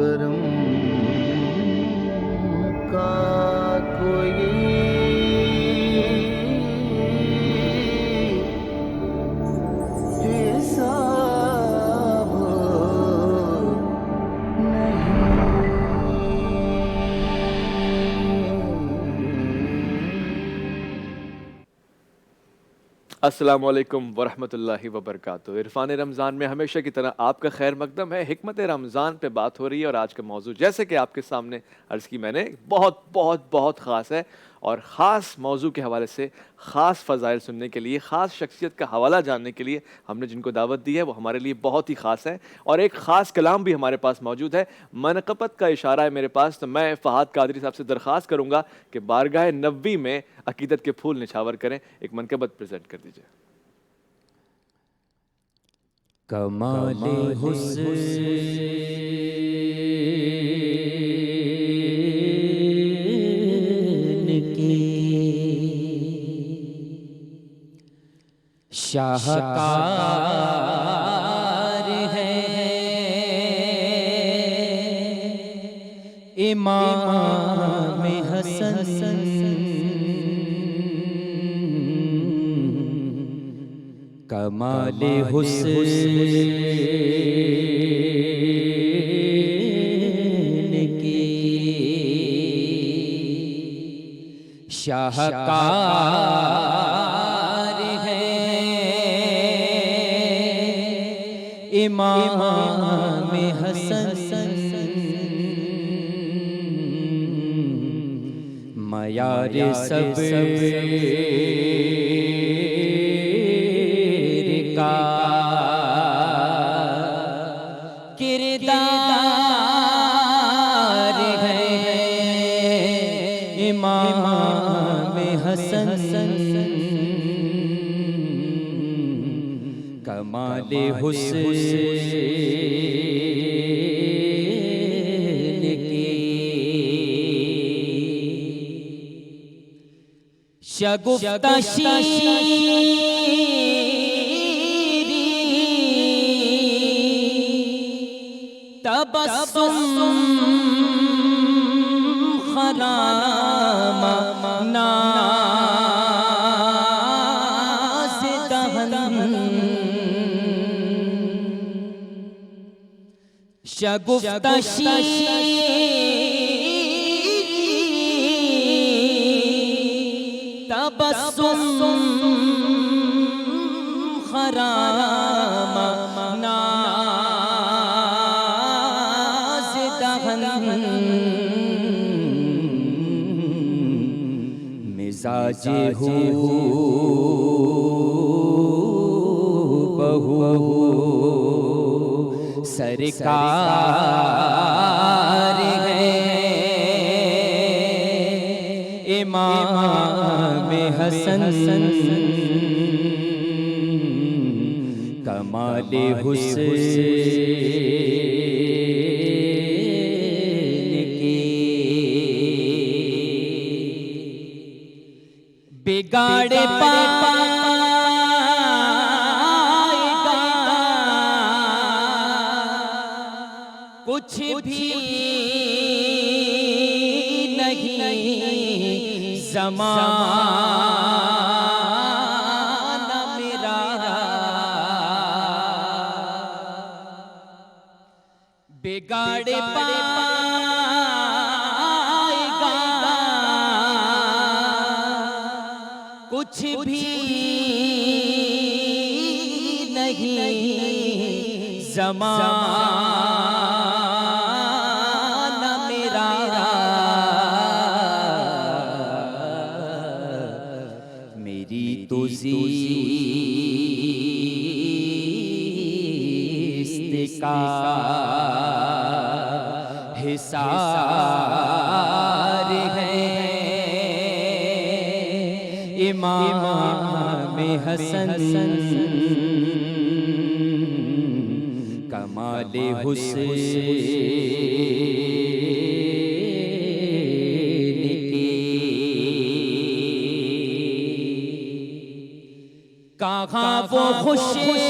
کرم کا کوئی حساب السلام علیکم ورحمۃ اللہ وبرکاتہ۔ عرفان رمضان میں ہمیشہ کی طرح آپ کا خیر مقدم ہے۔ حکمت رمضان پہ بات ہو رہی ہے اور آج کا موضوع جیسے کہ آپ کے سامنے عرض کی میں نے بہت بہت بہت خاص ہے، اور خاص موضوع کے حوالے سے خاص فضائل سننے کے لیے، خاص شخصیت کا حوالہ جاننے کے لیے ہم نے جن کو دعوت دی ہے وہ ہمارے لیے بہت ہی خاص ہے، اور ایک خاص کلام بھی ہمارے پاس موجود ہے۔ منقبت کا اشارہ ہے میرے پاس، تو میں فہد قادری صاحب سے درخواست کروں گا کہ بارگاہ نبوی میں عقیدت کے پھول نچھاور کریں۔ ایک منقبت پریزنٹ کر دیجیے۔ کمال حسن کی شاہکار ہے امام حسن، کمال حسن کی شاہکار ہے امام حسن، معیار سب کردار ہے امام حسن، کمال حسن کی شگفتہ تبسم خرام ناز دہن، شگفتہ تبسم خرام ناز دہن، مزاج ہو بہو سرکار ہے امام حسن، کمال حسن کی بگاڑے پائے گا کچھ بھی نہیں زمانہ میرا، بگاڑے پائے گا کچھ بھی نہیں زمانہ میرا، میری تو زیست کا حصار ہے امام حسن، کمال حسن کی کہاں وہ خوشبوئے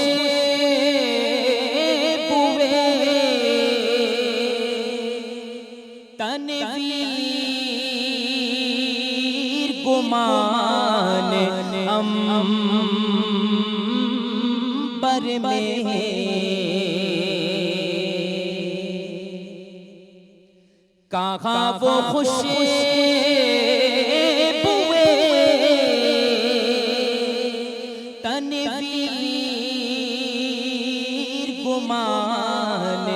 گمان عنبر میں کہاں وہ خوشبوئے تنویر گمان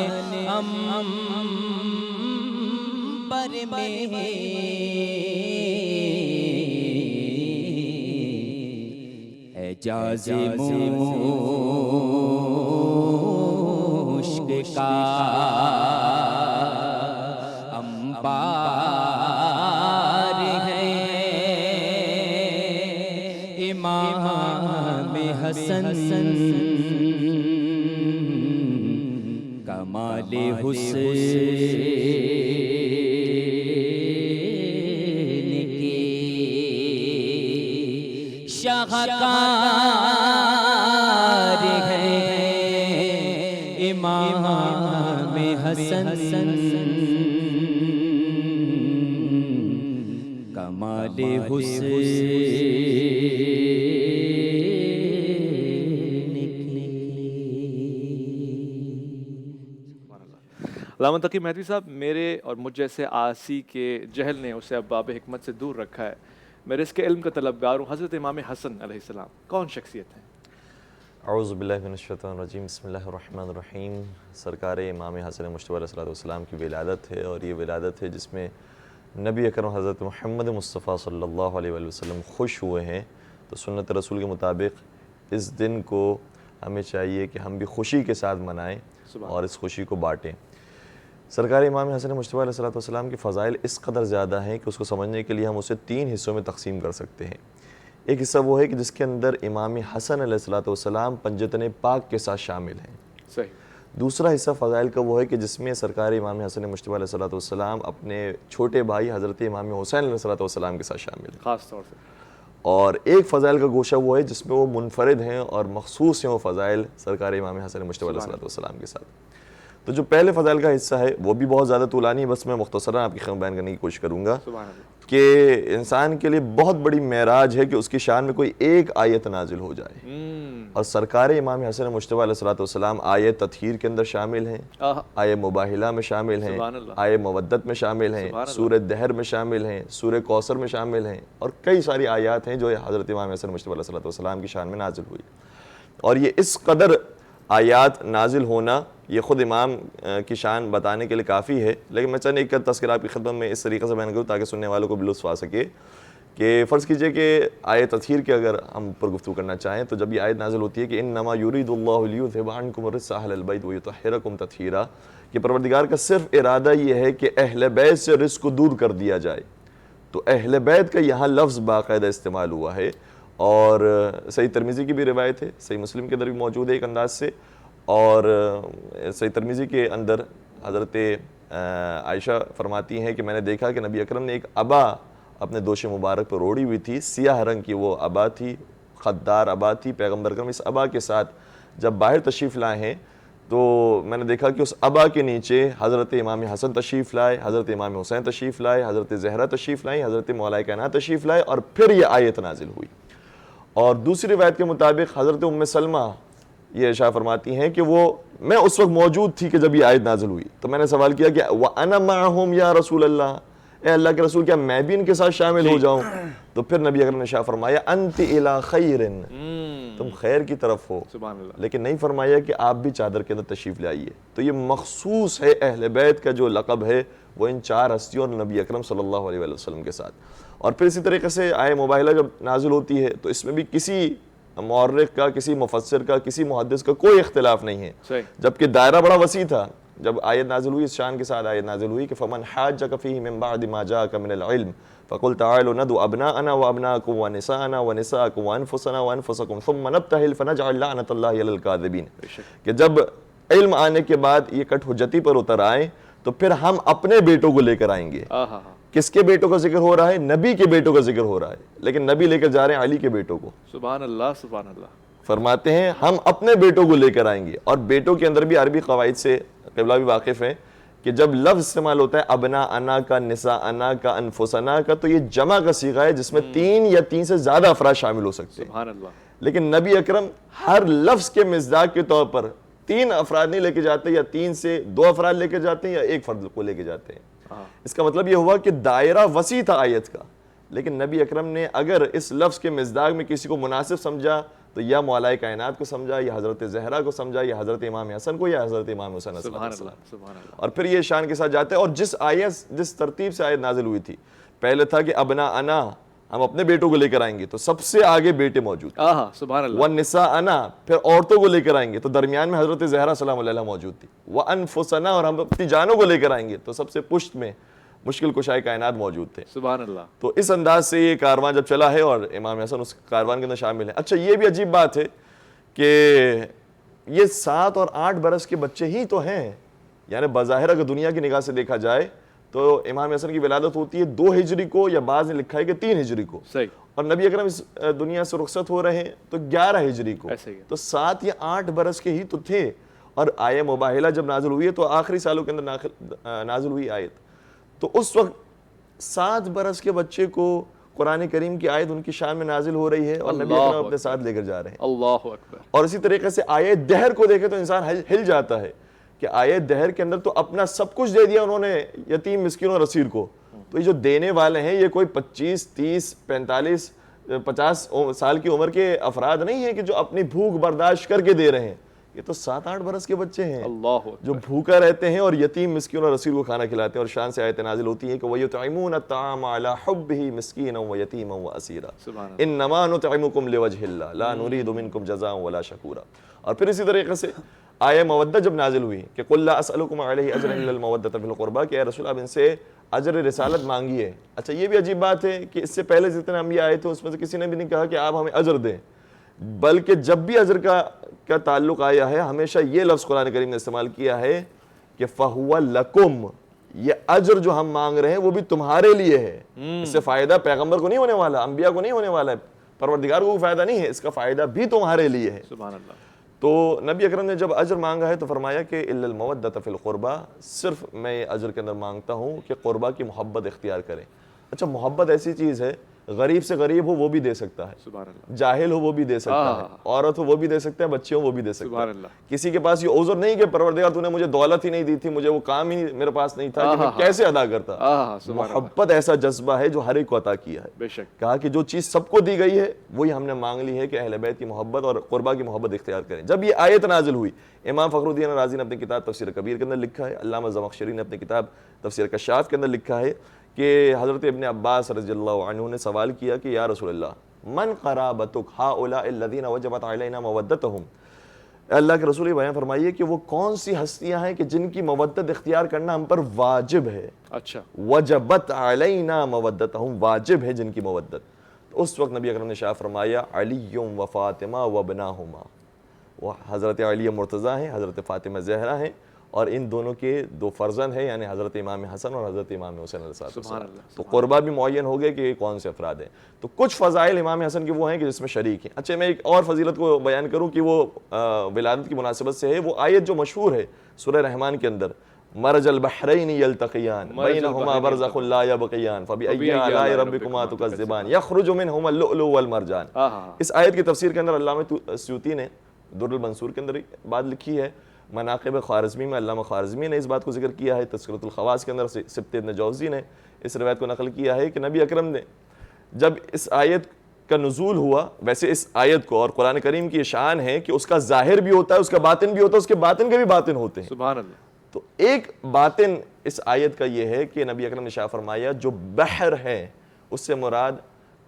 عنبر میں اعجاز مشک کا انبار ہے امام حسن کمال حسن کی شاہکار ہے امام حسن کمال حسن علامہ تقی مہدوی صاحب، میرے اور مجھ جیسے آسی کے جہل نے اسے اب باب حکمت سے دور رکھا ہے. میں رزق علم کا طلبگار ہوں. حضرت امام حسن علیہ السلام کون شخصیت ہیں؟ اعوذ باللہ من الشیطان الرجیم، بسم اللہ الرحمن الرحیم. سرکار امام حسن مجتبی علیہ السلام کی ولادت ہے، اور یہ ولادت ہے جس میں نبی اکرم حضرت محمد مصطفیٰ صلی اللہ علیہ وآلہ وسلم خوش ہوئے ہیں. تو سنت رسول کے مطابق اس دن کو ہمیں چاہیے کہ ہم بھی خوشی کے ساتھ منائیں اور اس خوشی کو بانٹیں. سرکار امام حسن مجتبی علیہ السلام کی فضائل اس قدر زیادہ ہیں کہ اس کو سمجھنے کے لیے ہم اسے 3 حصوں میں تقسیم کر سکتے ہیں. ایک حصہ وہ ہے کہ جس کے اندر امام حسن علیہ السلام پنجتن پاک کے ساتھ شامل ہیں. صحیح. دوسرا حصہ فضائل کا وہ ہے کہ جس میں سرکار امام حسن مجتبی علیہ السلام اپنے چھوٹے بھائی حضرت امام حسین علیہ السلام کے ساتھ شامل ہیں خاص طور سے. اور ایک فضائل کا گوشہ وہ ہے جس میں وہ منفرد ہیں اور مخصوص ہیں وہ فضائل سرکار امام حسن مجتبی علیہ السلام کے ساتھ. تو جو پہلے فضائل کا حصہ ہے وہ بھی بہت زیادہ طولانی ہے، بس میں مختصراً آپ کی خدمت بیان کرنے کی کوشش کروں گا کہ انسان کے لیے بہت بڑی معراج ہے کہ اس کی شان میں کوئی ایک آیت نازل ہو جائے. اور سرکار امام حسن مجتبی علیہ السلام آیت تطہیر کے اندر شامل ہیں، آیت مباہلہ میں شامل ہیں، آیت مودت میں شامل ہیں، سورہ دہر میں شامل ہیں، سورہ کوثر میں شامل ہیں، اور کئی ساری آیات ہیں جو حضرت امام حسن مجتبی علیہ السلام کی شان میں نازل ہوئی. اور یہ اس قدر آیات نازل ہونا یہ خود امام کی شان بتانے کے لیے کافی ہے. لیکن میں چند ایک تذکرہ آپ کی خدمت میں اس طریقے سے بیان کروں تاکہ سننے والوں کو بھی لطف آ سکے کہ فرض کیجئے کہ آیت تطہیر کے اگر ہم پر گفتگو کرنا چاہیں تو جب یہ آیت نازل ہوتی ہے کہ انما یرید اللہ لیذھب عنکم الرجس اہل البیت ویطہرکم تطہیرا، کہ پروردگار کا صرف ارادہ یہ ہے کہ اہل بیت سے رجس کو دور کر دیا جائے. تو اہل بیت کا یہاں لفظ باقاعدہ استعمال ہوا ہے. اور صحیح ترمذی کی بھی روایت ہے، صحیح مسلم کے اندر بھی موجود ہے ایک انداز سے. اور صحیح ترمذی کے اندر حضرت عائشہ فرماتی ہیں کہ میں نے دیکھا کہ نبی اکرم نے ایک عبا اپنے دوش مبارک پر اوڑھی ہوئی تھی، سیاہ رنگ کی وہ عبا تھی، خددار عبا تھی. پیغمبر اکرم اس عبا کے ساتھ جب باہر تشریف لائے ہیں تو میں نے دیکھا کہ اس عبا کے نیچے حضرت امام حسن تشریف لائے، حضرت امام حسین تشریف لائے، حضرت زہرہ تشریف لائیں، حضرت مولا کائنات تشریف لائے، اور پھر یہ آیت نازل ہوئی. اور دوسری روایت کے مطابق حضرت ام سلمہ یہ ارشاد فرماتی ہیں کہ میں اس وقت موجود تھی کہ جب یہ آیت نازل ہوئی. تو میں نے سوال کیا کہ وَأَنَا مَعَهُمْ یا رسول اللہ، اے اللہ کے رسول کیا میں بھی ان کے ساتھ شامل ہو جاؤں؟ تو پھر نبی اکرم نے ارشاد فرمایا انت الی خیر، تم خیر کی طرف ہو. سبحان اللہ. لیکن نہیں فرمایا کہ آپ بھی چادر کے اندر تشریف لے آئیے. تو یہ مخصوص ہے اہل بیت کا جو لقب ہے وہ ان 4 ہستیوں اور نبی اکرم صلی اللہ علیہ وآلہ وسلم کے ساتھ. اور پھر اسی طریقے سے آیت مباہلہ جب نازل ہوتی ہے تو اس میں بھی کسی مورخ کا، کسی مفسر کا، کسی محدث کا کوئی اختلاف نہیں ہے، جبکہ دائرہ بڑا وسیع تھا. جب آیت نازل ہوئی اس شان کے ساتھ آیت نازل ہوئی کہ فمن حاجک فیہ من بعد ما جاءک من العلم فقل تعالوا ندعو ابناءنا وابناءکم ونساءنا ونساءکم وانفسنا وانفسکم ثم نبتہل فنجعل لعنۃ اللہ علی الکاذبین، کہ جب علم آنے کے بعد یہ کٹ حجتی پر اتر آئے تو پھر ہم اپنے بیٹوں کو لے کر آئیں گے. کس کے بیٹوں کا ذکر ہو رہا ہے؟ نبی کے بیٹوں کا ذکر ہو رہا ہے، لیکن نبی لے کر جا رہے ہیں علی کے بیٹوں کو. سبحان اللہ سبحان اللہ. فرماتے ہیں ہم اپنے بیٹوں کو لے کر آئیں گے. اور بیٹوں کے اندر بھی عربی قواعد سے قبلہ بھی واقف ہیں کہ جب لفظ استعمال ہوتا ہے ابنا انا کا، نساء انا کا، انفسنا کا، تو یہ جمع کا صیغہ ہے جس میں 3 یا 3 سے زیادہ افراد شامل ہو سکتے ہیں. سبحان اللہ. لیکن نبی اکرم ہر لفظ کے مصداق کے طور پر 3 افراد نہیں لے کے جاتے، یا 3 سے 2 افراد لے کے جاتے ہیں، یا 1 فرد کو لے کے جاتے ہیں. اس کا مطلب یہ ہوا کہ دائرہ وسیع تھا آیت کا، لیکن نبی اکرم نے اگر اس لفظ کے مصداق میں کسی کو مناسب سمجھا تو یا مولا کائنات کو سمجھا، یا حضرت زہرا کو سمجھا، یا حضرت امام حسن کو، یا حضرت امام حسین علیہ سبحان السلام. اللہ. سبحان اللہ. اور پھر یہ شان کے ساتھ جاتے ہیں. اور جس ترتیب سے آیت نازل ہوئی تھی، پہلے تھا کہ ابنا انا، ہم اپنے بیٹوں کو لے کر آئیں گے، تو سب سے آگے بیٹے موجود. سبحان اللہ. وَالنِّسَاءَ انا، پھر عورتوں کو لے کر آئیں گے تو درمیان میں حضرت زہرا سلام علیہ موجود تھی. وَأَنفُسَنَا، اور ہم اپنی جانوں کو لے کر آئیں گے تو سب سے پشت میں مشکل کشائے کائنات موجود تھے. سبحان اللہ. تو اس انداز سے یہ کاروان جب چلا ہے اور امام حسن اس کاروان کے اندر شامل ہے. اچھا یہ بھی عجیب بات ہے کہ یہ 7 اور 8 برس کے بچے ہی تو ہیں، یعنی بظاہر اگر دنیا کی نگاہ سے دیکھا جائے تو امام حسن کی ولادت ہوتی ہے 2 ہجری کو، یا بعض نے لکھا ہے کہ 3 ہجری کو. صحیح. اور نبی اکرم اس دنیا سے رخصت ہو رہے ہیں تو 11 ہجری کو. تو 7 یا 8 برس کے ہی تو تھے. اور آیہ مباہلہ جب نازل ہوئی ہے تو آخری سالوں کے اندر نازل ہوئی آیت، تو اس وقت 7 برس کے بچے کو قرآن کریم کی آیت ان کی شان میں نازل ہو رہی ہے اور نبی اکرم اپنے ساتھ لے کر جا رہے ہیں. اللہ اکبر. اور اسی طریقے سے آیت دہر کو دیکھے تو انسان ہل جاتا ہے کہ آیت دہر کے اندر تو اپنا سب کچھ دے دیا انہوں نے یتیم، مسکین اور اسیر کو. تو یہ جو دینے والے ہیں یہ کوئی 25 30 45 50 سال کی عمر کے افراد نہیں ہیں کہ جو اپنی بھوک برداشت کر کے دے رہے ہیں. یہ تو 7-8 برس کے بچے ہیں جو بھوکا رہتے ہیں اور یتیم، مسکین اور اسیر کو کھانا کھلاتے ہیں. اور شان سے آیت نازل ہوتی ہے کہ وَيُطْعِمُونَ الطَّعَامَ عَلَى حُبِّهِ مِسْكِينًا وَيَتِيمًا وَأَسِيرًا إِنَّمَا نُطْعِمُكُمْ لِوَجْهِ اللَّهِ لَا نُرِيدُ مِنكُمْ جَزَاءً وَلَا شَكُورًا. اور پھر اسی طریقے سے آیہ مودہ جب نازل ہوئی کہ قُل لَا أَسْأَلُكُمْ عَلَيْهِ أَجْرًا إِلَّا الْمَوَدَّةَ فِي الْقُرْبَى کہ اے رسول آپ ان سے اجر رسالت مانگیے. اچھا یہ بھی عجیب بات ہے کہ اس سے پہلے جتنے انبیاء آئے تھے اس میں سے کسی نے بھی نہیں کہا کہ آپ ہمیں اجر دیں، بلکہ جب بھی اجر کا تعلق آیا ہے ہمیشہ یہ لفظ قرآن کریم نے استعمال کیا ہے کہ فَهُوَ لَكُمْ، یہ اجر جو ہم مانگ رہے ہیں وہ بھی تمہارے لیے ہے. اس سے فائدہ پیغمبر کو نہیں ہونے والا، انبیاء کو نہیں ہونے والا ہے، پروردگار کو کوئی فائدہ نہیں ہے، اس کا فائدہ بھی تمہارے لیے ہے. سبحان اللہ. تو نبی اکرم نے جب اجر مانگا ہے تو فرمایا کہ الا المودۃ فی القربہ، صرف میں یہ اجر کے اندر مانگتا ہوں کہ قربہ کی محبت اختیار کریں. اچھا محبت ایسی چیز ہے، غریب سے غریب ہو وہ بھی دے سکتا ہے، سبحان اللہ. جاہل ہو وہ بھی دے سکتا ہے، عورت ہو وہ بھی دے سکتا ہے، بچے ہو وہ بھی دے سکتا سبحان ہے. اللہ. کسی کے پاس یہ عذر نہیں کہ پروردگار تو نے مجھے دولت ہی نہیں دی تھی، مجھے وہ کام ہی میرے پاس نہیں تھا کہ میں کیسے ادا کرتا. محبت ایسا جذبہ ہے جو ہر ایک کو عطا کیا ہے. بے شک. کہا کہ جو چیز سب کو دی گئی ہے وہی ہم نے مانگ لی ہے کہ اہل بیت کی محبت اور قربہ کی محبت اختیار کریں. جب یہ آیت نازل ہوئی، امام فخر الدین رازی نے اپنی کتاب تفسیر کبیر کے اندر لکھا ہے، علامہ زمخشری نے اپنی کتاب تفسیر کشاف کے اندر لکھا ہے کہ حضرت ابن عباس رضی اللہ عنہ نے سوال کیا کہ یا رسول اللہ من قرابتک ہؤلاء الذین وجبت علینا مودتہم، اللہ کے رسول یہ بیان فرمائیے کہ وہ کون سی ہستیاں ہیں کہ جن کی مودت اختیار کرنا ہم پر واجب ہے. اچھا. وجبت علینا مودتہم، واجب ہے جن کی مودت. تو اس وقت نبی اکرم نے شاہ فرمایا علی و فاطمہ و ابناہما، وہ حضرت علی مرتضیٰ ہیں، حضرت فاطمہ زہرا ہیں، اور ان دونوں کے 2 فرزند ہیں یعنی حضرت امام حسن اور حضرت امام حسین علیہ السلام. تو قربہ بھی معین ہو گئے کہ یہ کون سے افراد ہیں. تو کچھ فضائل امام حسن کے وہ ہیں کہ جس میں شریک ہیں. اچھا میں ایک اور فضیلت کو بیان کروں کہ وہ ولادت کی مناسبت سے ہے. وہ آیت جو مشہور ہے سورہ رحمان کے اندر، مرج البحرین یلتقیان بینہما برزخ لا یبغیان فبأی آلاء ربکما تکذبان یخرج منہما اللؤلؤ والمرجان. اس آیت کی تفسیر کے اندر علامہ سیوطی نے در المنصور کے اندر بات لکھی ہے. مناقب خوارزمی میں علامہ خوارزمی نے اس بات کو ذکر کیا ہے. تذکرۃ الخواص کے اندر سبط ابن جوزی نے اس روایت کو نقل کیا ہے کہ نبی اکرم نے جب اس آیت کا نزول ہوا، ویسے اس آیت کو اور قرآن کریم کی شان ہے کہ اس کا ظاہر بھی ہوتا ہے، اس کا باطن بھی ہوتا ہے، اس کے باطن کے بھی باطن ہوتے ہیں. سبحان اللہ. تو ایک باطن اس آیت کا یہ ہے کہ نبی اکرم نے شاہ فرمایا جو بحر ہے اس سے مراد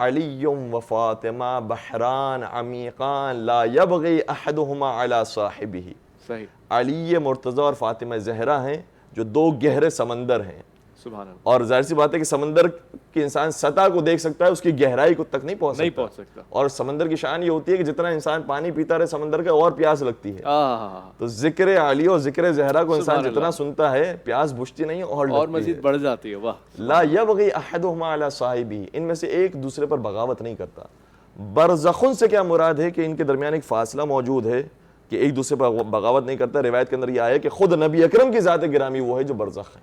علی و فاطمہ بحران عمیقان لا یبغی احدہما علی صاحبہ. صحیح. علی مرتضیٰ اور فاطمہ زہرا ہیں جو 2 گہرے سمندر ہیں. سبحان اللہ. اور ظاہر سی بات ہے کہ سمندر کی انسان سطح کو دیکھ سکتا ہے، اس کی گہرائی کو تک نہیں پہنچ سکتا. اور سمندر کی شان یہ ہوتی ہے کہ جتنا انسان پانی پیتا رہے سمندر کا اور پیاس لگتی ہے. تو ذکر علی اور ذکر زہرا کو انسان جتنا سنتا ہے پیاس بجھتی نہیں اور مزید بڑھ جاتی ہے. واہ. لا یبغی احدہما علی صاحبہ، ان میں سے ایک دوسرے پر بغاوت نہیں کرتا. برزخن سے کیا مراد ہے کہ ان کے درمیان ایک فاصلہ موجود ہے کہ ایک دوسرے پر بغاوت نہیں کرتا. روایت کے اندر یہ آیا ہے کہ خود نبی اکرم کی ذات گرامی وہ ہے جو برزخ ہے,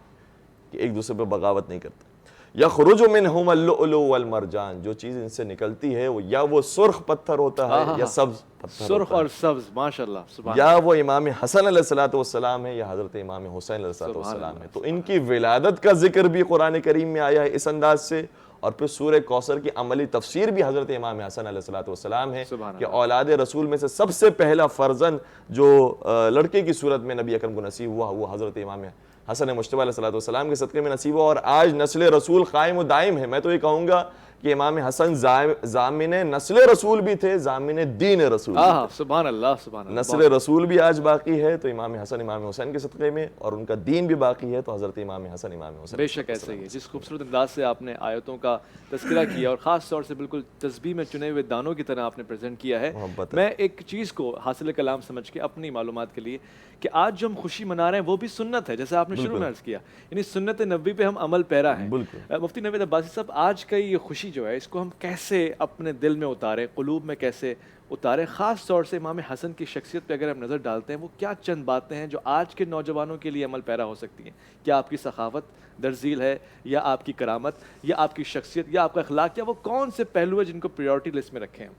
کہ ایک دوسرے پر بغاوت نہیں کرتا. یخرج منہم اللؤلؤ والمرجان, جو چیز ان سے نکلتی ہے وہ یا وہ سرخ پتھر ہوتا ہے یا سبز پتھر سرخ ہوتا ہے, اور سبز, ماشاءاللہ, سبحان یا وہ امام حسن علیہ الصلوۃ والسلام ہے یا حضرت امام حسین علیہ الصلوۃ والسلام ہے. تو ان کی ولادت کا ذکر بھی قرآن کریم میں آیا ہے اس انداز سے, اور پھر سورہ کوثر کی عملی تفسیر بھی حضرت امام حسن علیہ الصلوۃ والسلام ہے کہ اولاد رسول میں سے سب سے پہلا فرزند جو لڑکے کی صورت میں نبی اکرم کو نصیب ہوا وہ حضرت امام حسن مجتبی علیہ الصلوۃ والسلام کے صدقے میں نصیب ہوا. اور آج نسل رسول قائم و دائم ہے. میں تو یہ کہوں گا کہ امام حسن ضامن نسل رسول بھی تھے, ضامن دین رسول بھی تھے. سبحان اللہ, سبحان اللہ. نسل رسول بھی آج باقی ہے تو امام حسن امام حسین کے صدقے میں, اور ان کا دین بھی باقی ہے تو حضرت امام حسن امام حسین. بے شک ایسے ہی ہے. جس خوبصورت انداز سے آپ نے آیتوں کا تذکرہ کیا اور خاص طور سے بالکل تسبیح میں چنے ہوئے دانوں کی طرح آپ نے پریزنٹ کیا ہے. میں ایک چیز کو حاصل کلام سمجھ کے اپنی معلومات کے لیے کہ آج جو ہم خوشی منا رہے ہیں وہ بھی سنت ہے, جیسے آپ نے شروع میں عرض کیا, یعنی سنت نبوی پہ ہم عمل پیرا ہیں. مفتی نوید عباسی صاحب, آج کا یہ خوشی جو ہے اس کو ہم کیسے اپنے دل میں اتاریں, قلوب میں کیسے اتاریں, خاص طور سے امام حسن کی شخصیت پہ اگر ہم نظر ڈالتے ہیں وہ کیا چند باتیں ہیں جو آج کے نوجوانوں کے لیے عمل پیرا ہو سکتی ہیں؟ کیا آپ کی سخاوت درزیل ہے, یا آپ کی کرامت, یا آپ کی شخصیت, یا آپ کا اخلاق, یا وہ کون سے پہلو ہے جن کو پریورٹی لسٹ میں رکھیں ہم؟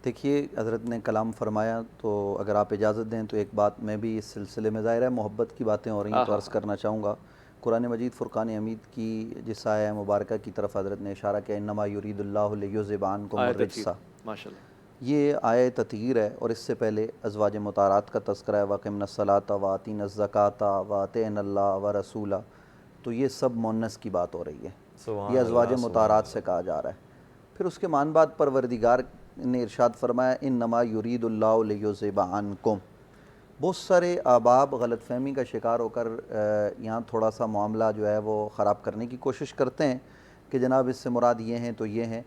دیکھیے حضرت نے کلام فرمایا, تو اگر آپ اجازت دیں تو ایک بات میں بھی اس سلسلے میں, ظاہر ہے محبت کی باتیں ہو رہی ہیں تو عرض کرنا چاہوں گا. قرآن مجید فرقان حمید کی جس آیہ مبارکہ کی طرف حضرت نے اشارہ کیا, انما یرید اللہ لیذھب عنکم الرجس, ماشاءاللہ یہ آیہ تطہیر ہے. اور اس سے پہلے ازواج مطہرات کا تذکرہ ہے, وَأَقِمْنَ الصَّلَاةَ وَآتِينَ الزَّكَاةَ وَأَطِعْنَ اللَّهَ وَرَسُولَهُ. تو یہ سب مؤنث کی بات ہو رہی ہے, یہ ازواج مطہرات سے کہا جا رہا ہے. پھر اس کے مان بعد پروردگار نے ارشاد فرمایا انما یرید اللہ لیذھب عنکم. بہت سارے احباب غلط فہمی کا شکار ہو کر یہاں تھوڑا سا معاملہ جو ہے وہ خراب کرنے کی کوشش کرتے ہیں کہ جناب اس سے مراد یہ ہیں تو یہ ہیں.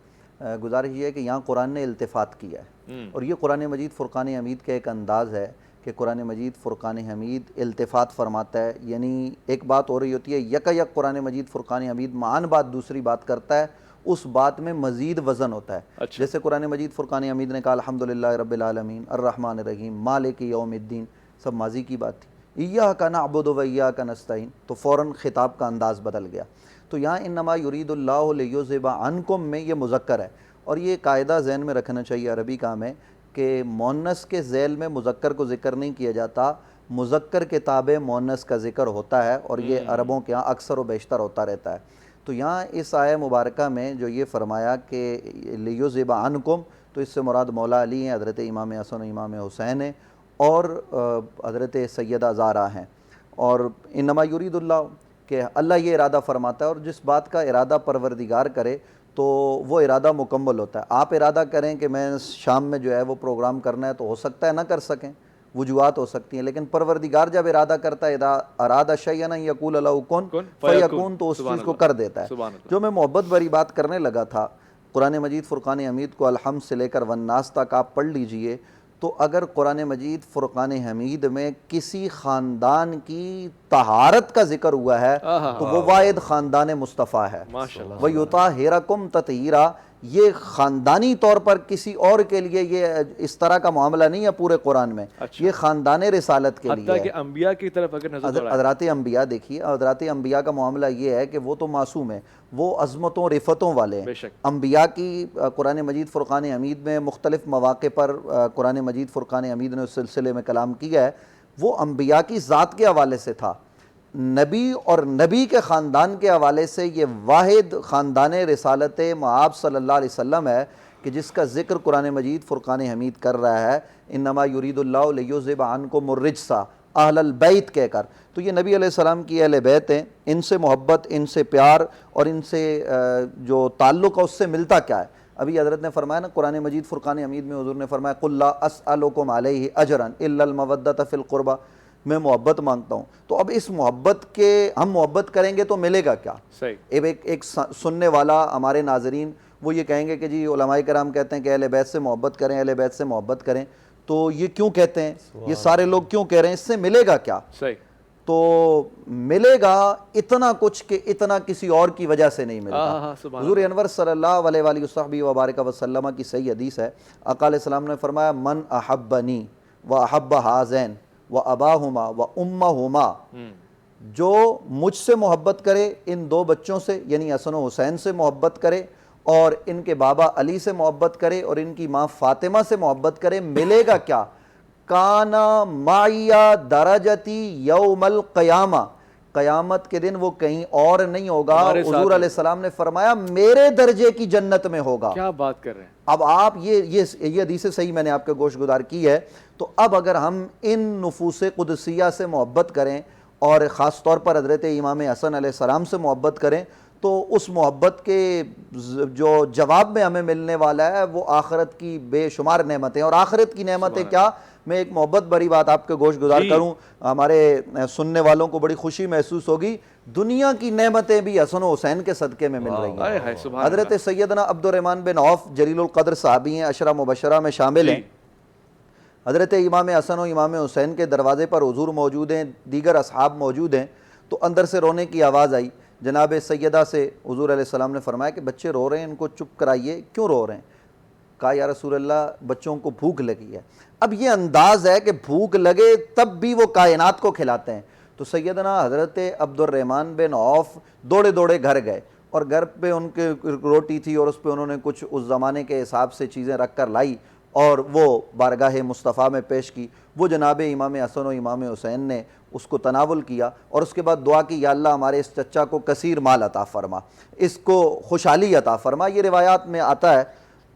گزارش یہ ہے کہ یہاں قرآن نے التفات کیا ہے, اور یہ قرآن مجید فرقان حمید کا ایک انداز ہے کہ قرآن مجید فرقان حمید التفات فرماتا ہے. یعنی ایک بات ہو رہی ہوتی ہے, یک قرآن مجید فرقان حمید معان بات دوسری بات کرتا ہے, اس بات میں مزید وزن ہوتا ہے. جیسے قرآن مجید فرقان حمید نے کہا الحمدللہ رب العالمین الرحمن الرحیم مالک یوم الدین, سب ماضی کی بات تھی. ایاک نعبد و ایاک نستعین, تو فوراً خطاب کا انداز بدل گیا. تو یہاں انما یرید اللہ لیذھب عنکم میں یہ مذکر ہے, اور یہ قاعدہ ذہن میں رکھنا چاہیے عربی کا میں کہ مؤنث کے ذیل میں مذکر کو ذکر نہیں کیا جاتا, مذکر کے تابع مؤنث کا ذکر ہوتا ہے, اور یہ عربوں کے ہاں اکثر و بیشتر ہوتا رہتا ہے. تو یہاں اس آیہ مبارکہ میں جو یہ فرمایا کہ لیذھب عنکم, تو اس سے مراد مولا علی ہیں, حضرت امام حسن و امام حسین ہیں, اور حضرت سیدہ زہرا ہیں. اور انما یرید اللہ کہ اللہ یہ ارادہ فرماتا ہے, اور جس بات کا ارادہ پروردگار کرے تو وہ ارادہ مکمل ہوتا ہے. آپ ارادہ کریں کہ میں شام میں جو ہے وہ پروگرام کرنا ہے تو ہو سکتا ہے نہ کر سکیں, وجوہات ہو سکتی ہیں, لیکن پروردگار جب ارادہ کرتا ہے ارادہ شیئا یقول لہ کن فیکون, تو اس چیز کو کر دیتا ہے. جو میں محبت بھری بات کرنے لگا تھا, قرآن مجید فرقان حمید کو الحمد سے لے کر والناس تک آپ پڑھ لیجئے, تو اگر قرآن مجید فرقان حمید میں کسی خاندان کی طہارت کا ذکر ہوا ہے تو وہ واحد خاندان مصطفیٰ ہے. وَيُطَهِّرَكُمْ تَطْهِيرًا, یہ خاندانی طور پر کسی اور کے لیے یہ اس طرح کا معاملہ نہیں ہے پورے قرآن میں, یہ خاندان رسالت کے لیے ہے. حتیٰ کہ انبیاء کی طرف اگر نظر دوڑائیں, حضرات انبیاء دیکھیے, حضرات انبیاء کا معاملہ یہ ہے کہ وہ تو معصوم ہیں, وہ عظمتوں رفتوں والے ہیں. انبیاء کی قرآن مجید فرقان حمید میں مختلف مواقع پر قرآن مجید فرقان حمید نے اس سلسلے میں کلام کیا ہے, وہ انبیاء کی ذات کے حوالے سے تھا. نبی اور نبی کے خاندان کے حوالے سے یہ واحد خاندان رسالت مآب صلی اللہ علیہ وسلم ہے کہ جس کا ذکر قرآن مجید فرقان حمید کر رہا ہے, انما یرید اللہ لیذھب عنکم الرجس اہل البیت کہہ کر. تو یہ نبی علیہ السلام کی اہل بیت ہیں, ان سے محبت, ان سے پیار اور ان سے جو تعلق ہے اس سے ملتا کیا ہے. ابھی حضرت نے فرمایا نا قرآن مجید فرقان حمید میں حضور نے فرمایا قل لا اسألکم علیہ اجرا الا المودۃ فی القربى, میں محبت مانگتا ہوں. تو اب اس محبت کے ہم محبت کریں گے تو ملے گا کیا؟ ایک سننے والا ہمارے ناظرین وہ یہ کہیں گے کہ جی علماء کرام کہتے ہیں کہ اہل بیت سے محبت کریں, اہل بیت سے محبت کریں, تو یہ کیوں کہتے ہیں, یہ سارے لوگ کیوں کہہ رہے ہیں, اس سے ملے گا کیا؟ تو ملے گا اتنا کچھ کہ اتنا کسی اور کی وجہ سے نہیں ملتا. حضور انور صلی اللہ علیہ وآلہ وصحبہ وبارک وسلم کی صحیح حدیث ہے. آقا علیہ السلام نے فرمایا من احبنی و احب ہذین و اباہما و امہما، جو مجھ سے محبت کرے، ان دو بچوں سے یعنی حسن و حسین سے محبت کرے، اور ان کے بابا علی سے محبت کرے، اور ان کی ماں فاطمہ سے محبت کرے، ملے گا کیا؟ کانا معیا درجتی یوم القیامہ، قیامت کے دن وہ کہیں اور نہیں ہوگا، حضور علیہ السلام نے فرمایا میرے درجے کی جنت میں ہوگا. کیا بات کر رہے ہیں. اب آپ یہ حدیث صحیح میں نے آپ کے گوش گزار کی ہے. تو اب اگر ہم ان نفوس قدسیہ سے محبت کریں اور خاص طور پر حضرت امام حسن علیہ السلام سے محبت کریں، تو اس محبت کے جو جواب میں ہمیں ملنے والا ہے وہ آخرت کی بے شمار نعمتیں. اور آخرت کی نعمتیں کیا؟ میں ایک محبت بھری بات آپ کے گوش گزار کروں، ہمارے سننے والوں کو بڑی خوشی محسوس ہوگی. دنیا کی نعمتیں بھی حسن و حسین کے صدقے میں مل رہی ہیں. حضرت سیدنا عبد الرحمن بن عوف جلیل القدر صحابی ہیں، عشرہ مبشرہ میں شامل ہیں. حضرت امام حسن و امام حسین کے دروازے پر حضور موجود ہیں، دیگر اصحاب موجود ہیں. تو اندر سے رونے کی آواز آئی. جناب سیدہ سے حضور علیہ السلام نے فرمایا کہ بچے رو رہے ہیں، ان کو چپ کرائیے. کیوں رو رہے ہیں؟ کہا یا رسول اللہ بچوں کو بھوک لگی ہے. اب یہ انداز ہے کہ بھوک لگے تب بھی وہ کائنات کو کھلاتے ہیں. تو سیدنا حضرت عبد الرحمن بن عوف دوڑے دوڑے گھر گئے، اور گھر پہ ان کے روٹی تھی اور اس پہ انہوں نے کچھ اس زمانے کے حساب سے چیزیں رکھ کر لائی اور وہ بارگاہ مصطفیٰ میں پیش کی. وہ جناب امام حسن و امام حسین نے اس کو تناول کیا اور اس کے بعد دعا کی، یا اللہ ہمارے اس چچا کو کثیر مال عطا فرما، اس کو خوشحالی عطا فرما. یہ روایات میں آتا ہے.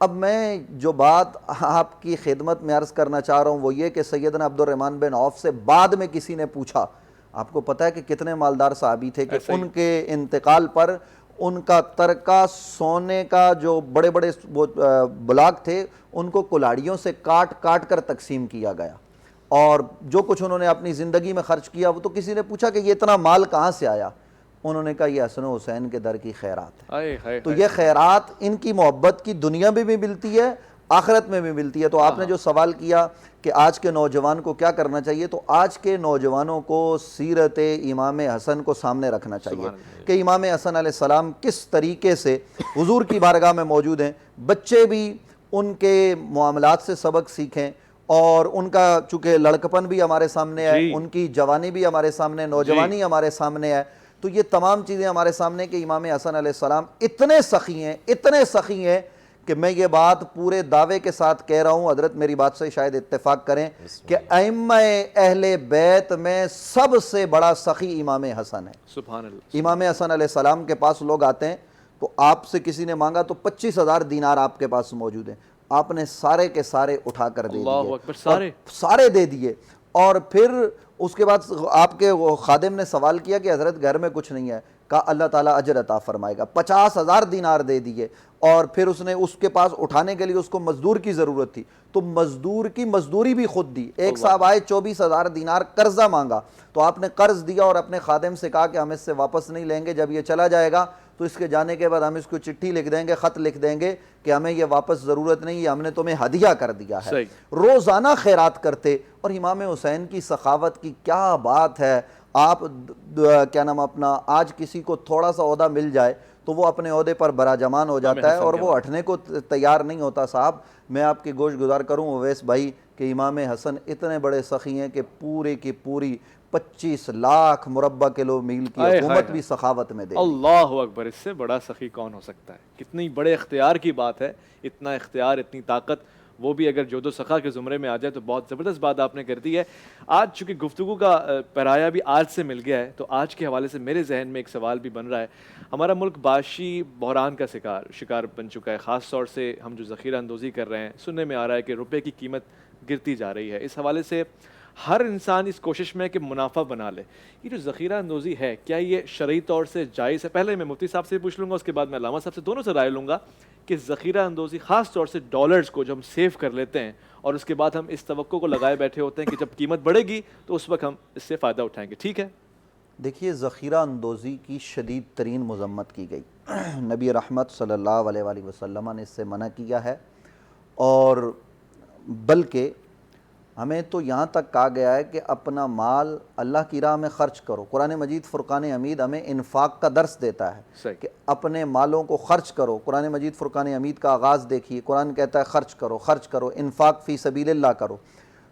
اب میں جو بات آپ کی خدمت میں عرض کرنا چاہ رہا ہوں وہ یہ کہ سیدنا عبد الرحمن بن عوف سے بعد میں کسی نے پوچھا، آپ کو پتہ ہے کہ کتنے مالدار صحابی تھے، کہ ان کے انتقال پر ان کا ترکہ سونے کا جو بڑے بڑے بلاک تھے ان کو کلاڑیوں سے کاٹ کاٹ کر تقسیم کیا گیا، اور جو کچھ انہوں نے اپنی زندگی میں خرچ کیا وہ تو کسی نے پوچھا کہ یہ اتنا مال کہاں سے آیا؟ انہوں نے کہا یہ حسن و حسین کے در کی خیرات ہے. تو یہ خیرات ان کی محبت کی دنیا میں بھی ملتی ہے، آخرت میں بھی ملتی ہے. تو آپ نے جو سوال کیا کہ آج کے نوجوان کو کیا کرنا چاہیے، تو آج کے نوجوانوں کو سیرت امام حسن کو سامنے رکھنا چاہیے کہ امام حسن علیہ السلام کس طریقے سے حضور کی بارگاہ میں موجود ہیں. بچے بھی ان کے معاملات سے سبق سیکھیں، اور ان کا چونکہ لڑکپن بھی ہمارے سامنے ہے، ان کی جوانی بھی ہمارے سامنے، نوجوانی ہمارے سامنے ہے. تو یہ تمام چیزیں ہمارے سامنے کہ امام حسن علیہ السلام اتنے سخی ہیں کہ میں یہ بات پورے دعوے کے ساتھ کہہ رہا ہوں، حضرت میری بات سے شاید اتفاق کریں کہ ائمہ اہل بیت میں سب سے بڑا سخی امام حسن ہے. سبحان اللہ. امام حسن علیہ السلام کے پاس لوگ آتے ہیں تو آپ سے کسی نے مانگا تو 25,000 دینار آپ کے پاس موجود ہیں، آپ نے سارے کے سارے اٹھا کر دے دیے، سارے دے دیے. اور پھر اس کے بعد آپ کے خادم نے سوال کیا کہ حضرت گھر میں کچھ نہیں ہے، کہا اللہ تعالیٰ اجر عطا فرمائے گا. 50,000 دینار دے دیے. اور پھر اس نے اس کے پاس اٹھانے کے لیے اس کو مزدور کی ضرورت تھی تو مزدور کی مزدوری بھی خود دی. ایک صاحب آئے 24,000 دینار قرضہ مانگا تو آپ نے قرض دیا اور اپنے خادم سے کہا کہ ہم اس سے واپس نہیں لیں گے، جب یہ چلا جائے گا تو اس کے جانے کے بعد ہم اس کو چٹھی لکھ دیں گے، خط لکھ دیں گے کہ ہمیں یہ واپس ضرورت نہیں ہے، ہم نے تمہیں ہدیہ کر دیا ہے. روزانہ خیرات کرتے. اور امام حسین کی سخاوت کی کیا بات ہے. آپ کیا نام اپنا آج کسی کو تھوڑا سا عہدہ مل جائے تو وہ اپنے عہدے پر براجمان ہو جاتا ہے اور وہ ہٹنے کو تیار نہیں ہوتا. صاحب میں آپ کی گوش گزار کروں اویس بھائی کہ امام حسن اتنے بڑے سخی ہیں کہ پورے کی پوری 25 لاکھ مربع کلو میل کی حکومت بھی سخاوت میں دے. اللہ اکبر. اس سے بڑا سخی کون ہو سکتا ہے؟ کتنی بڑے اختیار کی بات ہے. اتنا اختیار، اتنی طاقت، وہ بھی اگر جود و سخا کے زمرے میں آ جائے تو بہت زبردست بات آپ نے کر دی ہے. آج چونکہ گفتگو کا پیرایا بھی آج سے مل گیا ہے تو آج کے حوالے سے میرے ذہن میں ایک سوال بھی بن رہا ہے. ہمارا ملک معاشی بحران کا شکار بن چکا ہے. خاص طور سے ہم جو ذخیرہ اندوزی کر رہے ہیں، سننے میں آ رہا ہے کہ روپے کی قیمت گرتی جا رہی ہے. اس حوالے سے ہر انسان اس کوشش میں ہے کہ منافع بنا لے. یہ جو ذخیرہ اندوزی ہے کیا یہ شرعی طور سے جائز ہے؟ پہلے میں مفتی صاحب سے پوچھ لوں گا، اس کے بعد میں علامہ صاحب سے، دونوں سے رائے لوں گا کہ ذخیرہ اندوزی خاص طور سے ڈالرز کو جو ہم سیو کر لیتے ہیں اور اس کے بعد ہم اس توقع کو لگائے بیٹھے ہوتے ہیں کہ جب قیمت بڑھے گی تو اس وقت ہم اس سے فائدہ اٹھائیں گے، ٹھیک ہے؟ دیکھیے ذخیرہ اندوزی کی شدید ترین مذمت کی گئی. نبی رحمت صلی اللہ علیہ وسلم نے اس سے منع کیا ہے، اور بلکہ ہمیں تو یہاں تک کہا گیا ہے کہ اپنا مال اللہ کی راہ میں خرچ کرو. قرآن مجید فرقان حمید ہمیں انفاق کا درس دیتا ہے کہ اپنے مالوں کو خرچ کرو. قرآن مجید فرقان حمید کا آغاز دیکھیے, قرآن کہتا ہے خرچ کرو, خرچ کرو, انفاق فی سبیل اللہ کرو,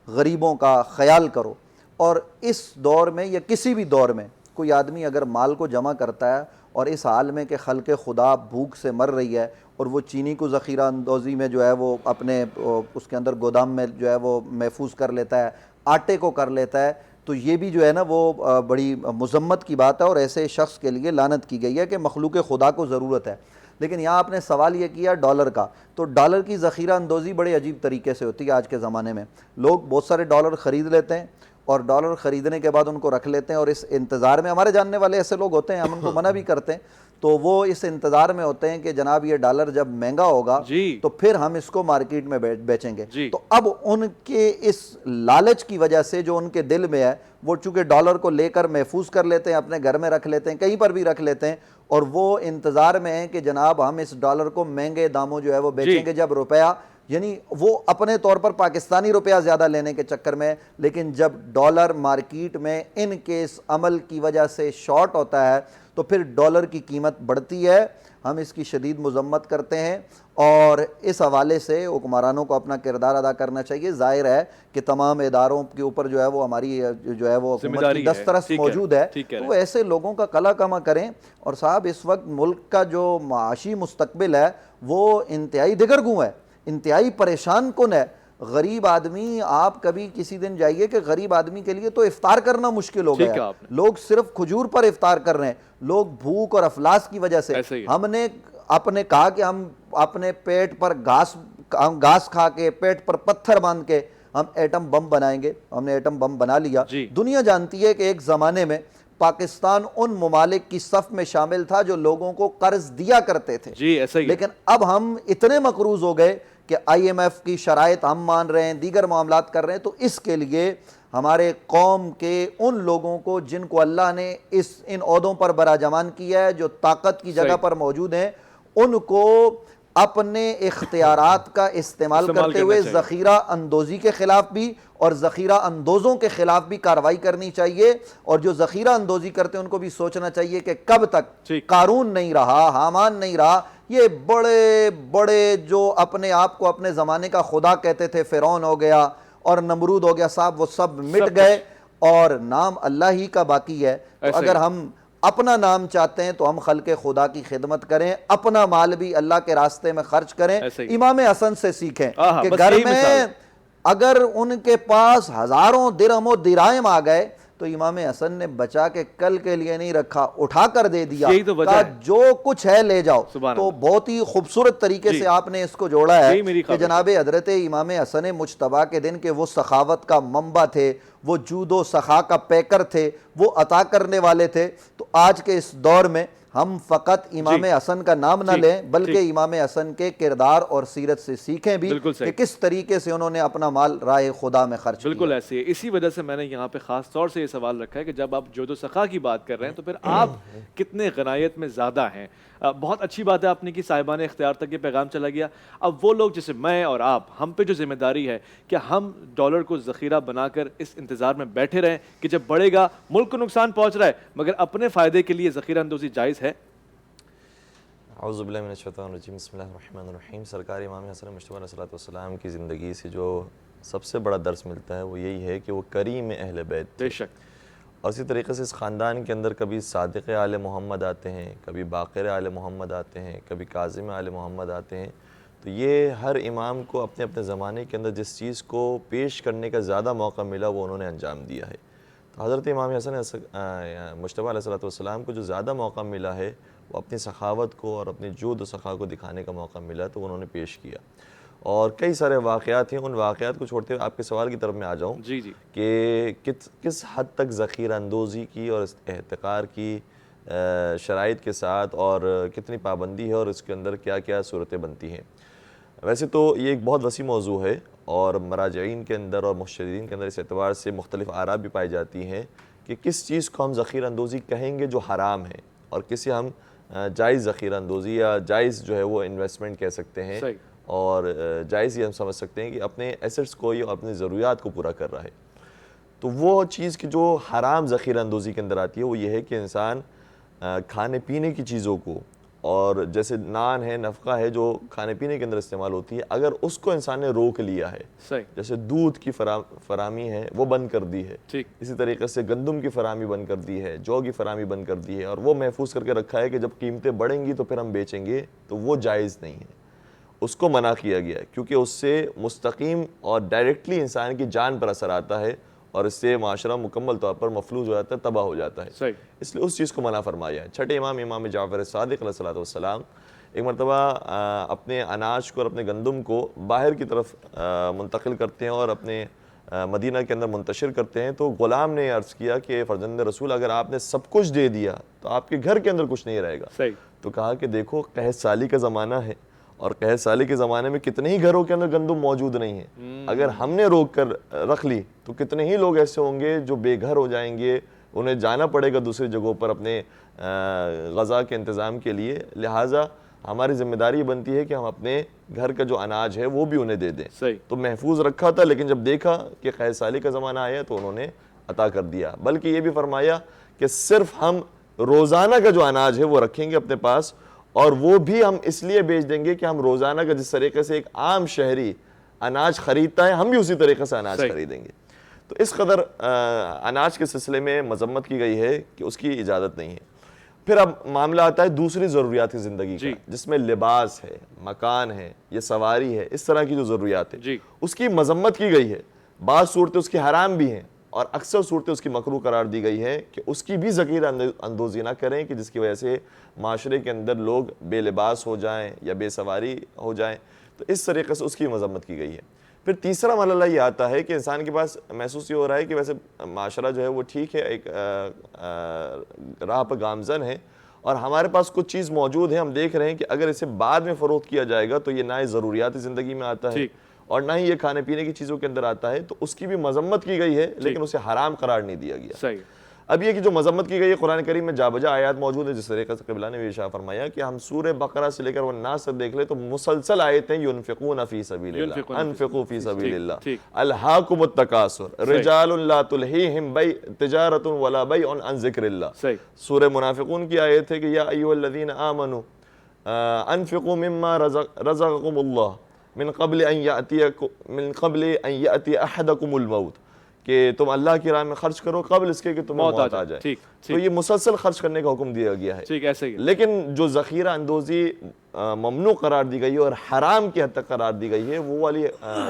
غریبوں کا خیال کرو. اور اس دور میں یا کسی بھی دور میں کوئی آدمی اگر مال کو جمع کرتا ہے اور اس حال میں کہ خلق خدا بھوک سے مر رہی ہے اور وہ چینی کو ذخیرہ اندوزی میں جو ہے وہ اپنے اس کے اندر گودام میں جو ہے وہ محفوظ کر لیتا ہے, آٹے کو کر لیتا ہے, تو یہ بھی جو ہے نا وہ بڑی مذمت کی بات ہے اور ایسے شخص کے لیے لعنت کی گئی ہے کہ مخلوق خدا کو ضرورت ہے. لیکن یہاں آپ نے سوال یہ کیا ڈالر کا, تو ڈالر کی ذخیرہ اندوزی بڑے عجیب طریقے سے ہوتی ہے آج کے زمانے میں. لوگ بہت سارے ڈالر خرید لیتے ہیں اور ڈالر خریدنے کے بعد ان کو رکھ لیتے ہیں اور اس انتظار میں, ہمارے جاننے والے ایسے لوگ ہوتے ہیں, ہم ان کو منع بھی کرتے ہیں, تو وہ اس انتظار میں ہوتے ہیں کہ جناب یہ ڈالر جب مہنگا ہوگا تو پھر ہم اس کو مارکیٹ میں بیچیں گے. تو اب ان کے اس لالچ کی وجہ سے جو ان کے دل میں ہے, وہ چونکہ ڈالر کو لے کر محفوظ کر لیتے ہیں, اپنے گھر میں رکھ لیتے ہیں, کہیں پر بھی رکھ لیتے ہیں, اور وہ انتظار میں ہیں کہ جناب ہم اس ڈالر کو مہنگے داموں جو ہے وہ بیچیں گے جب روپیہ, یعنی وہ اپنے طور پر پاکستانی روپیہ زیادہ لینے کے چکر میں, لیکن جب ڈالر مارکیٹ میں ان کے اس عمل کی وجہ سے شارٹ ہوتا ہے تو پھر ڈالر کی قیمت بڑھتی ہے. ہم اس کی شدید مذمت کرتے ہیں اور اس حوالے سے حکمرانوں کو اپنا کردار ادا کرنا چاہیے. ظاہر ہے کہ تمام اداروں کے اوپر جو ہے وہ ہماری جو ہے وہ حکومت کی دسترس موجود ہے, تو وہ ایسے لوگوں کا کلا کما کریں. اور صاحب اس وقت ملک کا جو معاشی مستقبل ہے وہ انتہائی دگرگوں ہے, انتہائی پریشان کن ہے. غریب آدمی, آپ کبھی کسی دن جائیے کہ غریب آدمی کے لیے تو افطار کرنا مشکل ہو گیا ہے. لوگ صرف کھجور پر افطار کر رہے ہیں, لوگ بھوک اور افلاس کی وجہ سے. ہم نے کہا کہ ہم اپنے پیٹ پر گھاس کھا کے, پیٹ پر پتھر باندھ کے ہم ایٹم بم بنائیں گے. ہم نے ایٹم بم بنا لیا. دنیا جانتی ہے کہ ایک زمانے میں پاکستان ان ممالک کی صف میں شامل تھا جو لوگوں کو قرض دیا کرتے تھے, لیکن اب ہم اتنے مقروض ہو گئے کہ آئی ایم ایف کی شرائط ہم مان رہے ہیں, دیگر معاملات کر رہے ہیں. تو اس کے لیے ہمارے قوم کے ان لوگوں کو جن کو اللہ نے ان عہدوں پر براجمان کیا ہے, جو طاقت کی جگہ پر موجود ہیں, ان کو اپنے اختیارات کا استعمال کرتے ہوئے ذخیرہ اندوزی کے خلاف بھی اور ذخیرہ اندوزوں کے خلاف بھی کارروائی کرنی چاہیے. اور جو ذخیرہ اندوزی کرتے ہیں ان کو بھی سوچنا چاہیے کہ کب تک قارون نہیں رہا, حامان نہیں رہا, یہ بڑے بڑے جو اپنے آپ کو اپنے زمانے کا خدا کہتے تھے, فرعون ہو گیا اور نمرود ہو گیا, صاحب وہ سب مٹ گئے اور نام اللہ ہی کا باقی ہے. تو اگر ہم اپنا نام چاہتے ہیں تو ہم خلق خدا کی خدمت کریں, اپنا مال بھی اللہ کے راستے میں خرچ کریں. امام حسن سے سیکھیں کہ گھر میں اگر ان کے پاس ہزاروں درہم و دراہم آ گئے تو امام حسن نے بچا کے کل کے لیے نہیں رکھا, اٹھا کر دے دیا, کہا جو کچھ ہے لے جاؤ. تو بہت ہی خوبصورت طریقے سے آپ نے اس کو جوڑا ہے کہ جناب حضرت امام حسن مجتبیٰ کے دن کہ وہ سخاوت کا منبع تھے, وہ جود و سخا کا پیکر تھے, وہ عطا کرنے والے تھے. تو آج کے اس دور میں ہم فقط امام حسن کا نام نہ لیں بلکہ امام حسن کے کردار اور سیرت سے سیکھیں بھی کہ کس طریقے سے انہوں نے اپنا مال راہ خدا میں خرچ کیا. بالکل ایسے ہی. اسی وجہ سے میں نے یہاں پہ خاص طور سے یہ سوال رکھا ہے کہ جب آپ جود و سخا کی بات کر رہے ہیں تو پھر آپ کتنے غنائیت میں زیادہ ہیں. بہت اچھی بات ہے آپ نے کہ صاحبان اختیار تک یہ پیغام چلا گیا. اب وہ لوگ جیسے میں اور آپ, ہم پہ جو ذمہ داری ہے کہ ہم ڈالر کو ذخیرہ بنا کر اس انتظار میں بیٹھے رہیں کہ جب بڑھے گا, ملک کو نقصان پہنچ رہا ہے مگر اپنے فائدے کے لیے ذخیرہ اندوزی جائز ہے. اعوذ باللہ من الشیطان الرجیم, بسم اللہ الرحمن الرحیم. سرکار امام حسن مجتبیٰ علیہ السلام کی زندگی سے جو سب سے بڑا درس ملتا ہے وہ یہی ہے کہ وہ کریم اہل بیت. بے شک. اور اسی طریقے سے اس خاندان کے اندر کبھی صادق آل محمد آتے ہیں, کبھی باقر آل محمد آتے ہیں, کبھی کاظم آل محمد آتے ہیں. تو یہ ہر امام کو اپنے اپنے زمانے کے اندر جس چیز کو پیش کرنے کا زیادہ موقع ملا وہ انہوں نے انجام دیا ہے. تو حضرت امام حسن مجتبیٰ علیہ السلام کو جو زیادہ موقع ملا ہے وہ اپنی سخاوت کو اور اپنی جود و سخا کو دکھانے کا موقع ملا تو انہوں نے پیش کیا. اور کئی سارے واقعات ہیں, ان واقعات کو چھوڑتے ہوئے آپ کے سوال کی طرف میں آ جاؤں کہ کس حد تک ذخیرہ اندوزی کی اور احتکار کی شرائط کے ساتھ اور کتنی پابندی ہے اور اس کے اندر کیا کیا صورتیں بنتی ہیں. ویسے تو یہ ایک بہت وسیع موضوع ہے اور مراجعین کے اندر اور مشترین کے اندر اس اعتبار سے مختلف آراء بھی پائی جاتی ہیں کہ کس چیز کو ہم ذخیرہ اندوزی کہیں گے جو حرام ہے اور کسی ہم جائز ذخیرہ اندوزی یا جائز جو ہے وہ انویسٹمنٹ کہہ سکتے ہیں. اور جائز ہی ہم سمجھ سکتے ہیں کہ اپنے ایسٹس کو یا اپنی ضروریات کو پورا کر رہا ہے. تو وہ چیز کی جو حرام ذخیرہ اندوزی کے اندر آتی ہے وہ یہ ہے کہ انسان کھانے پینے کی چیزوں کو، اور جیسے نان ہے، نفقہ ہے جو کھانے پینے کے اندر استعمال ہوتی ہے، اگر اس کو انسان نے روک لیا ہے، صحیح، جیسے دودھ کی فراہمی ہے وہ بند کر دی ہے، ٹھیک، اسی طریقے سے گندم کی فراہمی بند کر دی ہے، جو کی فراہمی بند کر دی ہے، اور وہ محفوظ کر کے رکھا ہے کہ جب قیمتیں بڑھیں گی تو پھر ہم بیچیں گے، تو وہ جائز نہیں ہے، اس کو منع کیا گیا ہے، کیونکہ اس سے مستقیم اور ڈائریکٹلی انسان کی جان پر اثر آتا ہے، اور اس سے معاشرہ مکمل طور پر مفلوج ہو جاتا ہے، تباہ ہو جاتا ہے، صحیح، اس لیے اس چیز کو منع فرمایا ہے. چھٹے امام جعفر صادق علیہ الصلوۃ والسلام ایک مرتبہ اپنے اناج کو اور اپنے گندم کو باہر کی طرف منتقل کرتے ہیں اور اپنے مدینہ کے اندر منتشر کرتے ہیں. تو غلام نے عرض کیا کہ فرزند رسول اگر آپ نے سب کچھ دے دیا تو آپ کے گھر کے اندر کچھ نہیں رہے گا. صحیح، تو کہا کہ دیکھو قحط سالی کا زمانہ ہے، اور قحط سالی کے زمانے میں کتنے ہی گھروں کے اندر گندم موجود نہیں ہے، اگر ہم نے روک کر رکھ لی تو کتنے ہی لوگ ایسے ہوں گے جو بے گھر ہو جائیں گے، انہیں جانا پڑے گا دوسری جگہوں پر اپنے غذا کے انتظام کے لیے. لہٰذا ہماری ذمہ داری بنتی ہے کہ ہم اپنے گھر کا جو اناج ہے وہ بھی انہیں دے دیں. صحیح، تو محفوظ رکھا تھا، لیکن جب دیکھا کہ قحط سالی کا زمانہ آیا تو انہوں نے عطا کر دیا. بلکہ یہ بھی فرمایا کہ صرف ہم روزانہ کا جو اناج ہے وہ رکھیں گے اپنے پاس، اور وہ بھی ہم اس لیے بیچ دیں گے کہ ہم روزانہ کا جس طریقے سے ایک عام شہری اناج خریدتا ہے ہم بھی اسی طریقے سے اناج خریدیں گے. تو اس قدر اناج کے سلسلے میں مذمت کی گئی ہے کہ اس کی اجازت نہیں ہے. پھر اب معاملہ آتا ہے دوسری ضروریات کی زندگی کا، جس میں لباس ہے، مکان ہے، یہ سواری ہے، اس طرح کی جو ضروریات ہے اس کی مذمت کی گئی ہے. بعض صورتیں اس کی حرام بھی ہیں، اور اکثر صورتیں اس کی مکروہ قرار دی گئی ہے کہ اس کی بھی ذخیرہ اندوزی نہ کریں کہ جس کی وجہ سے معاشرے کے اندر لوگ بے لباس ہو جائیں یا بے سواری ہو جائیں. تو اس طریقے سے اس کی مذمت کی گئی ہے. پھر تیسرا مرحلہ یہ آتا ہے کہ انسان کے پاس محسوس یہ ہو رہا ہے کہ ویسے معاشرہ جو ہے وہ ٹھیک ہے، ایک راہ پر گامزن ہے، اور ہمارے پاس کچھ چیز موجود ہے، ہم دیکھ رہے ہیں کہ اگر اسے بعد میں فروخت کیا جائے گا تو یہ نہ ضروریات زندگی میں آتا ہے اور نہ ہی یہ کھانے پینے کی چیزوں کے اندر آتا ہے. تو اس کی بھی مذمت کی گئی ہے، لیکن اسے حرام قرار نہیں دیا گیا. صحیح. اب یہ کہ جو مذمت کی گئی ہے قرآن کریم میں جا بجا آیات موجود ہے، جس طریقے سے قبلہ نے بھی ارشاد فرمایا کہ ہم سورہ بقرہ سے لے کر والناس تک دیکھ لیں تو مسلسل آیتیں ينفقون فی سبیل اللہ، انفقوا فی سبیل اللہ، الہاکم التکاثر، رجال لا تلہیہم تجارۃ ولا بیع عن ذکر اللہ. سورہ منافقون کی آیت ہے کہ یا ایھا الذین آمنوا انفقوا مما رزقکم اللہ من قبل ان یأتی احدکم الموت، کہ تم اللہ کی راہ میں خرچ کرو قبل اس کے کہ تمہیں موت آ جائے. تو یہ مسلسل خرچ کرنے کا حکم دیا گیا ہے. لیکن جو ذخیرہ اندوزی ممنوع قرار دی گئی ہے اور حرام کی حد تک قرار دی گئی ہے وہ والی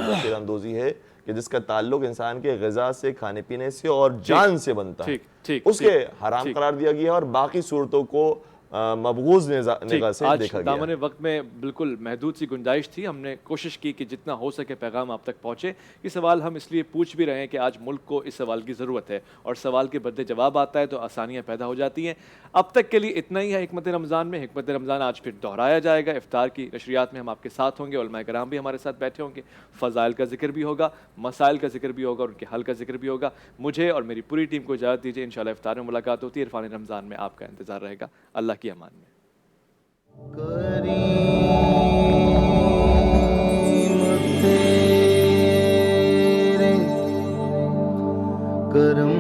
ذخیرہ اندوزی ہے کہ جس کا تعلق انسان کے غذا سے، کھانے پینے سے اور جان سے بنتا ہے، اس کے حرام قرار دیا گیا ہے، اور باقی صورتوں کو مبغوض نگاہ سے دیکھا گیا. دامن وقت میں بالکل محدود سی گنجائش تھی، ہم نے کوشش کی کہ جتنا ہو سکے پیغام آپ تک پہنچے. یہ سوال ہم اس لیے پوچھ بھی رہے ہیں کہ آج ملک کو اس سوال کی ضرورت ہے، اور سوال کے بدلے جواب آتا ہے تو آسانیاں پیدا ہو جاتی ہیں. اب تک کے لیے اتنا ہی ہے حکمت رمضان میں. حکمت رمضان آج پھر دہرایا جائے گا. افطار کی نشریات میں ہم آپ کے ساتھ ہوں گے، علماء کرام بھی ہمارے ساتھ بیٹھے ہوں گے، فضائل کا ذکر بھی ہوگا، مسائل کا ذکر بھی ہوگا اور ان کے حل کا ذکر بھی ہوگا. مجھے اور میری پوری ٹیم کو اجازت دیجیے، انشاءاللہ افطار میں ملاقات ہوتی ہے. عرفان رمضان میں آپ کا انتظار رہے گا. اللہ کی امان میں. کرم